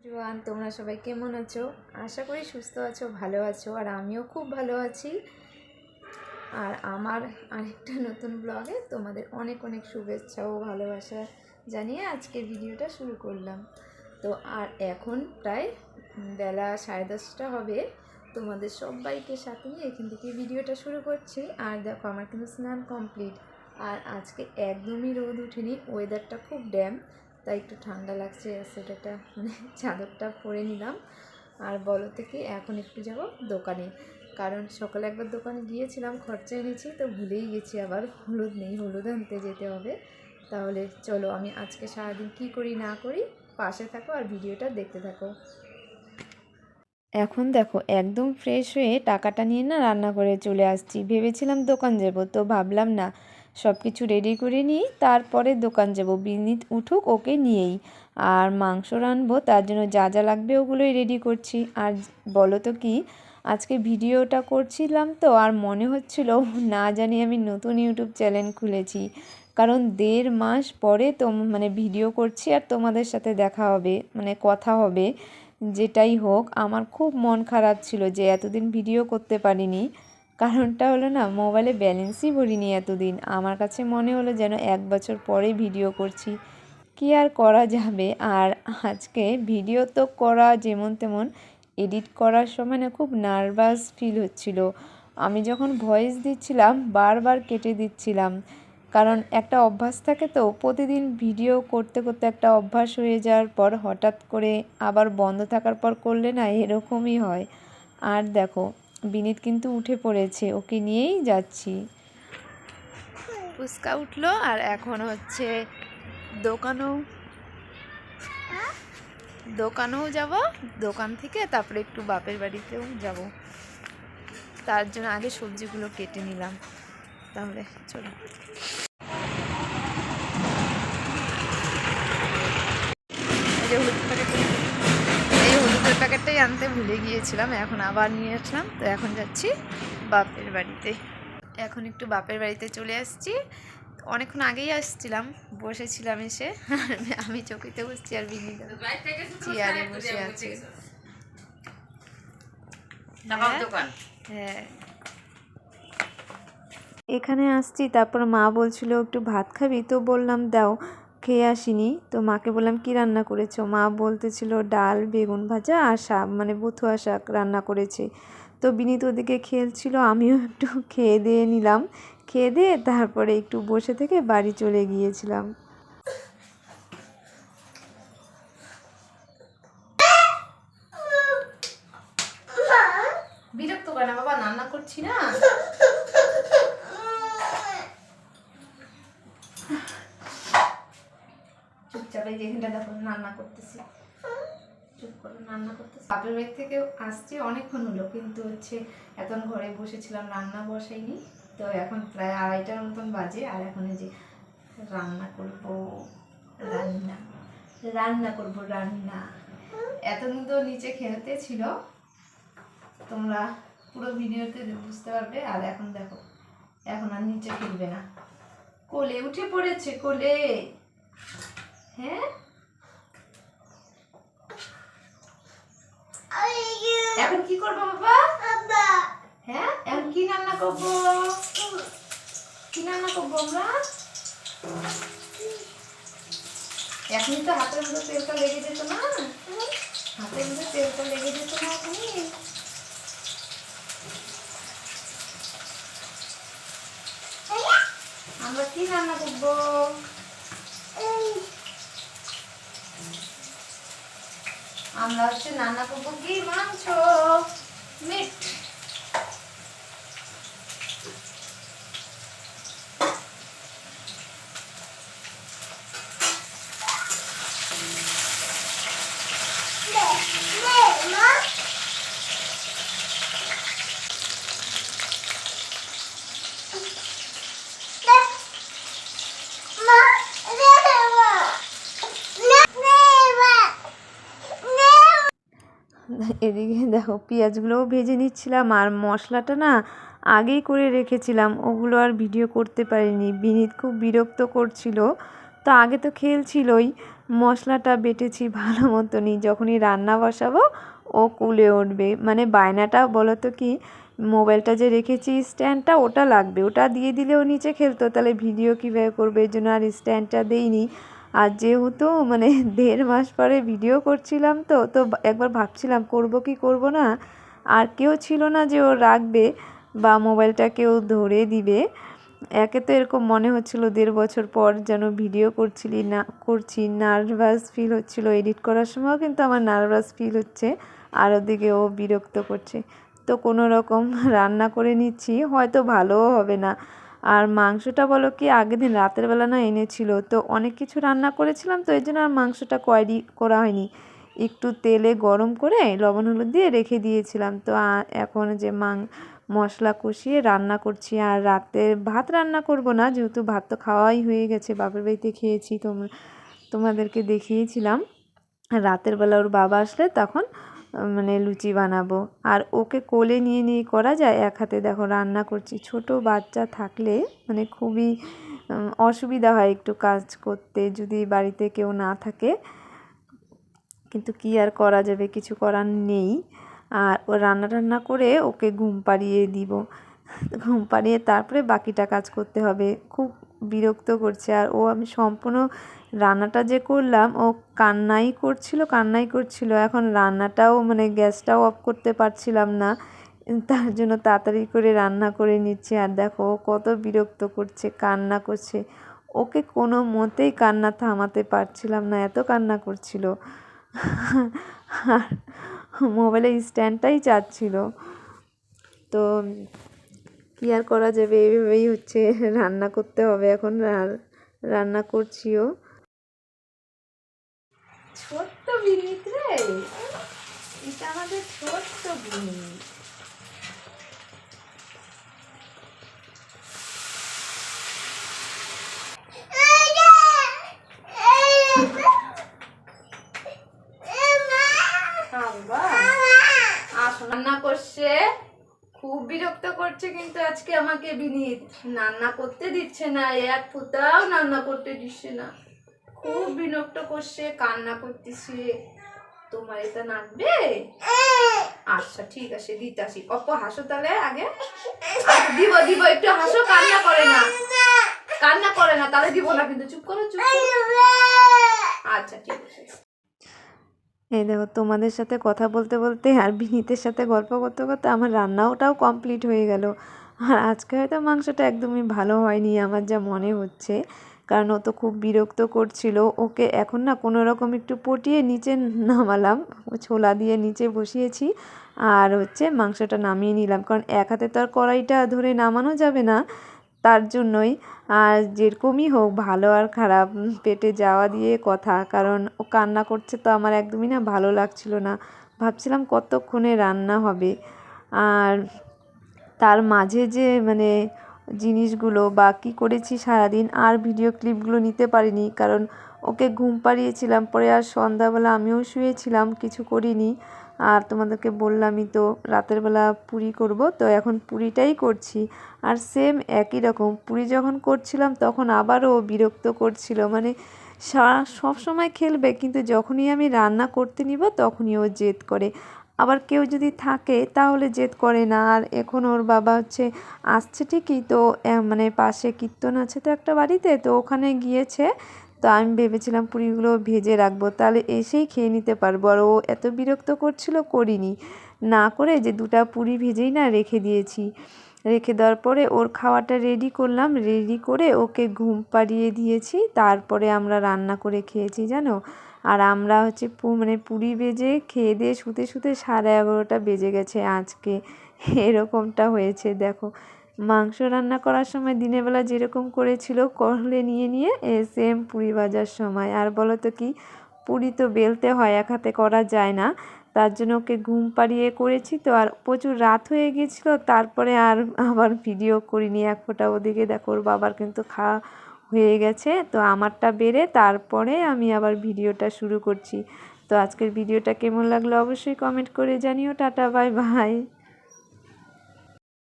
Everyone, তোমরা সবাই কেমন আছো? আশা করি সুস্থ আছো, ভালো আছো। আর আমিও খুব ভালো আছি। আর আমার আরেকটা নতুন ব্লগে তোমাদের অনেক অনেক শুভেচ্ছা ও ভালোবাসা জানিয়ে আজকের ভিডিওটা শুরু করলাম। তো আর এখন প্রায় বেলা 10:30 হবে। তোমাদের সবাইকে সাথে নিয়ে এখান থেকে ভিডিওটা শুরু করছি। আর দেখো, আমার কিন্তু স্নান কমপ্লিট। আর আজকে একদমই রোদ উঠেনি, ওয়েদারটা খুব ড্যাম, তাই একটু ঠান্ডা লাগছে। সোয়েটারটা চাদরটা পরে নিলাম। আর বলো তো কি, এখন একটু যাব দোকানে, কারণ সকালে একবার দোকানে গিয়েছিলাম, খরচা এনেছি, তো ভুলেই গেছি। আবার হলুদ নেই, হলুদ আনতে যেতে হবে। তাহলে চলো, আমি আজকে সারাদিন কি করি না করি পাশে থাকো আর ভিডিওটা দেখতে থাকো। এখন দেখো, একদম ফ্রেশ হয়ে টাকাটা নিয়ে না রান্না করে চলে আসছি। ভেবেছিলাম দোকান যাব, তো ভাবলাম না, সব কিছু রেডি করে নিই, তারপরে দোকান যাব। বিনীত উঠুক, ওকে নিয়েই। আর মাংস রানবো, তার জন্য যা যা লাগবে ওগুলোই রেডি করছি। আর বলো তো কি, আজকে ভিডিওটা করছিলাম তো, আর মনে হচ্ছিল না জানি আমি নতুন ইউটিউব চ্যানেল খুলেছি। কারণ 1.5 মাস পরে তো ভিডিও করছি, আর তোমাদের সাথে দেখা হবে, কথা হবে। যেটাই হোক, আমার খুব মন খারাপ ছিল যে এতদিন ভিডিও করতে পারিনি। কারণটা হলো না, মোবাইলে ব্যালেন্সই ভরিনি এতদিন। আমার কাছে মনে হলো যেন 1 বছর পরে ভিডিও করছি। কি আর করা যাবে। আর আজকে ভিডিও তো করা যেমন তেমন, এডিট করার সময় না খুব নার্ভাস ফিল হচ্ছিল। আমি যখন ভয়েস দিচ্ছিলাম বারবার কেটে দিচ্ছিলাম, কারণ একটা অভ্যাস থাকে, তো প্রতিদিন ভিডিও করতে করতে একটা অভ্যাস হয়ে যাওয়ার পর হঠাৎ করে আবার বন্ধ থাকার পর করলে না এরকমই হয়। আর দেখো, বিনীত কিন্তু উঠে পড়েছে, ওকে নিয়েই যাচ্ছি। ফুচকা উঠলো, আর এখন হচ্ছে দোকানেও যাব। দোকান থেকে তারপরে একটু বাপের বাড়িতেও যাব। তার জন্য আগে সবজিগুলো কেটে নিলাম। তাহলে চলো। এই হলুদের প্যাকেটটাই আনতে ভুলে গিয়েছিলাম, এখন আবার নিয়ে আসলাম। তো এখন যাচ্ছি বাপের বাড়িতে। এখন একটু বাপের বাড়িতে চলে আসছি। অনেকক্ষণ আগেই আসছিলাম, বসেছিলাম এসে। আমি চৌকিতে বসছি আর বিনীত চেয়ারে বসে আছে। হ্যাঁ, এখানে আসছি। তারপর মা বলছিল একটু ভাত খাবি, তো বললাম দাও, খেয়ে আসিনি। তো মাকে বললাম কি রান্না করেছো? মা বলতেছিল ডাল, বেগুন ভাজা আর শাক, বথুয়া শাক রান্না করেছে। তো বিনীত ওদিকে খেলছিল, আমিও একটু খেয়ে দিয়ে নিলাম। খেয়ে দিয়ে তারপরে একটু বসে থেকে বাড়ি চলে গিয়েছিলাম। বিরক্ত করে না বাবা, রান্না করছি না। চুপচাপ এই যেখানটা দেখো রান্না করতেছি, চুপ করে রান্না করতেছি। বাপের বাড়ি থেকে আসছি অনেকক্ষণ হলো, কিন্তু এখন ঘরে বসেছিলাম, রান্না বসাইনি। তো এখন প্রায় 2:30টার মতন বাজে। আর এখন এই যে রান্না করবো, রান্না রান্না করবো রান্না। এতদিন তো নিচে খেলতে ছিল, তোমরা পুরো ভিডিওতে বুঝতে পারবে। আর এখন দেখো, এখন আর নিচে খেলবে না, কোলে উঠে পড়েছে, কোলে। হ্যাঁ, এখন কি করবো বাবা? হ্যাঁ, এখন কি রান্না করবো? কি রান্না করবো আমরা? এখনই তো হাতের মধ্যে তেলটা লেগে যেত না, হাতের মধ্যে তেলটা লেগে যেত না এখনই। আমরা কি রান্না করবো? আমরা রান্না করবো কি, মাংস, মিট। এদিকে দেখো, পেঁয়াজগুলোও ভেজে নিচ্ছিলাম। আর মশলাটা না আগেই করে রেখেছিলাম, ওগুলো আর ভিডিও করতে পারিনি। বিনীত খুব বিরক্ত করছিল, তো আগে তো খেলছিলই, মশলাটা বেটেছি ভালো মতনই, যখনই রান্না বসাবো ও কুলে উঠবে। মানে বায়নাটা বলো তো কি, মোবাইলটা যে রেখেছি স্ট্যান্ডটা ওটা লাগবে, ওটা দিয়ে দিলেও নিচে খেলতো, তাহলে ভিডিও কীভাবে করবে, এই জন্য আর স্ট্যান্ডটা দেইনি। আর যেহেতু মানে 1.5 মাস পরে ভিডিও করছিলাম, তো তো একবার ভাবছিলাম করব কি করব না, আর কেউ ছিল না যে ও রাখবে বা মোবাইলটা কেউ ধরে দিবে। একে তো এরকম মনে হচ্ছিল 1.5 বছর পর যেন ভিডিও করছি, নার্ভাস ফিল হচ্ছিল, এডিট করার সময়ও কিন্তু আমার নার্ভাস ফিল হচ্ছে, আর ওদিকে ও বিরক্ত করছে। তো কোনো রকম রান্না করে নিচ্ছি, হয়তো ভালোও হবে না। আর মাংসটা বলো কি, আগের দিন রাতের বেলা না এনেছিল, তো অনেক কিছু রান্না করেছিলাম, তো এই জন্য আর মাংসটা করা হয়নি। একটু তেলে গরম করে লবণ হলুদ দিয়ে রেখে দিয়েছিলাম। তো এখন যে মশলা কষিয়ে রান্না করছি, আর রাতে ভাত রান্না করব না, যেহেতু ভাত তো খাওয়াই হয়ে গেছে, বাপের বাড়িতে খেয়েছি, তোমাদেরকে দেখিয়েছিলাম। রাতের বেলা ওর বাবা আসলে তখন মানে লুচি বানাবো। আর ওকে কোলে নিয়ে নিয়ে করা যায়, এক হাতে দেখো রান্না করছি। ছোট বাচ্চা থাকলে মানে খুবই অসুবিধা হয় একটু কাজ করতে, যদি বাড়িতে কেউ না থাকে, কিন্তু কি আর করা যাবে, কিছু করার নেই। আর ও রান্না করে ওকে ঘুম পাড়িয়ে দিব, ঘুম পাড়িয়ে তারপরে বাকিটা কাজ করতে হবে। খুব বিরক্ত করছে, আর ও আমি সম্পূর্ণ রান্নাটা যে করলাম, ও কান্নাই করছিল। এখন রান্নাটাও মানে গ্যাসটাও অফ করতে পারছিলাম না, তার জন্য তাড়াতাড়ি করে রান্না করে নিচ্ছে। আর দেখো ও কত বিরক্ত করছে, কান্না করছে। ওকে কোনো মতেই কান্না থামাতে পারছিলাম না, এত কান্না করছিল। আর মোবাইলের স্ট্যান্ডটাই চাচ্ছিল। তো কী আর করা যাবে, এইভাবেই হচ্ছে রান্না করতে হবে এখন। আর রান্না করছিও। ছোট্ট বিনিত রে, এটা আমাদের ছোট্ট বিনিত। রান্না করছে, খুব বিরক্ত করছে কিন্তু আজকে আমাকে বিনীত, রান্না করতে দিচ্ছে না, এক ফোঁটাও রান্না করতে দিচ্ছে না, খুব বিরক্ত করছে, কান্না করতেছে। তোমার এটা নাচবে? আচ্ছা ঠিক আছে, দিতাছি। অপ হাসো তাহলে আগে। আচ্ছা দিব একটু হাসো, কান্না করে না তাহলে দিব না, কিন্তু চুপ করো। আচ্ছা ঠিক আছে। এই দেখো, তোমাদের সাথে কথা বলতে বলতে আর বিনীতের সাথে গল্প করতে করতে আমার রান্নাটাও কমপ্লিট হয়ে গেল। আর আজকে হয়তো মাংসটা একদমই ভালো হয়নি আমার যা মনে হচ্ছে, কারণ ও তো খুব বিরক্ত করছিল। ওকে এখন না কোনো রকম একটু পটিয়ে নিচে নামালাম, ছোলা দিয়ে নিচে বসিয়েছি, আর হচ্ছে মাংসটা নামিয়ে নিলাম, কারণ এক হাতে তো আর কড়াইটা ধরে নামানো যাবে না, তার জন্যই। আর যেরকমই হোক, ভালো আর খারাপ পেটে যাওয়া দিয়ে কথা, কারণ ও কান্না করছে, তো আমার একদমই না ভালো লাগছিল না। ভাবছিলাম কতক্ষণে রান্না হবে, আর তার মাঝে যে মানে জিনিসগুলো বা কী করেছি সারাদিন, আর ভিডিও ক্লিপগুলো নিতে পারিনি, কারণ ওকে ঘুম পাড়িয়েছিলাম, পরে আর সন্ধ্যাবেলা আমিও শুয়েছিলাম, কিছু করিনি। আর তোমাদেরকে বললামই তো রাতের বেলা পুরি করব, তো এখন পুরিটাই করছি। আর সেম একই রকম পুরি যখন করছিলাম তখন আবারও বিরক্ত করছিল, মানে সব সময় খেলবে, কিন্তু যখনই আমি রান্না করতে নিব তখনই ও জেদ করে। আবার কেউ যদি থাকে তাহলে জেদ করে না। আর এখন ওর বাবা হচ্ছে আসছে ঠিকই, তো মানে পাশে কীর্তন আছে তো একটা বাড়িতে, তো ওখানে গিয়েছে। তো আমি ভেবেছিলাম পুরিগুলো ভেজে রাখবো, তাহলে এসেই খেয়ে নিতে পারবো। আর ও এত বিরক্ত করছিল, করিনি, না করে যে 2টা পুরি ভেজেই না রেখে দিয়েছি। রেখে দেওয়ার পরে ওর খাওয়াটা রেডি করলাম, রেডি করে ওকে ঘুম পাড়িয়ে দিয়েছি, তারপরে আমরা রান্না করে খেয়েছি জানো। আর আমরা হচ্ছে মানে পুরি ভেজে খেয়ে দিয়ে শুতে 11:30 বেজে গেছে আজকে, এরকমটা হয়েছে। দেখো, মাংস রান্না করার সময় দিনের বেলা যেরকম করেছিল কড়লে নিয়ে সেম পুরি ভাজার সময়। আর বলো তো কি, পুরি তো বেলতে হয়, এক হাতে করা যায় না, তার জন্য ওকে ঘুম পাড়িয়ে করেছি। তো আর প্রচুর রাত হয়ে গিয়েছিলো, তারপরে আর আবার ভিডিও করিনি এক ফোঁটা। ওদিকে দেখো ওর বাবার কিন্তু খাওয়া হয়ে গেছে, তো আমারটা বেড়ে তারপরে আমি আবার ভিডিওটা শুরু করছি। তো আজকের ভিডিওটা কেমন লাগলো অবশ্যই কমেন্ট করে জানিও। Tata, bye bye.